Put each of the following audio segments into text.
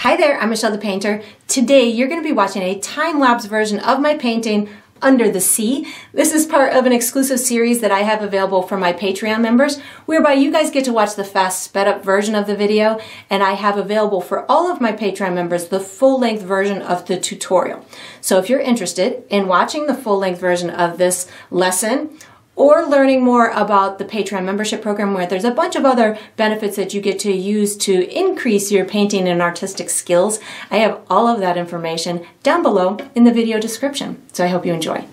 Hi there, I'm Michelle the Painter. Today you're going to be watching a time-lapse version of my painting, Under the Sea. This is part of an exclusive series that I have available for my Patreon members, whereby you guys get to watch the fast sped-up version of the video, and I have available for all of my Patreon members the full-length version of the tutorial. So if you're interested in watching the full-length version of this lesson, or learning more about the Patreon membership program, where there's a bunch of other benefits that you get to use to increase your painting and artistic skills, I have all of that information down below in the video description. So I hope you enjoy.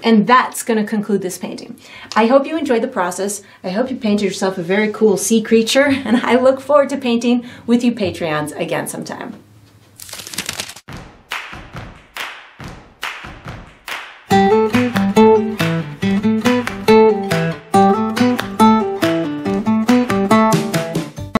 And that's going to conclude this painting. I hope you enjoyed the process. I hope you painted yourself a very cool sea creature, and I look forward to painting with you Patreons again sometime.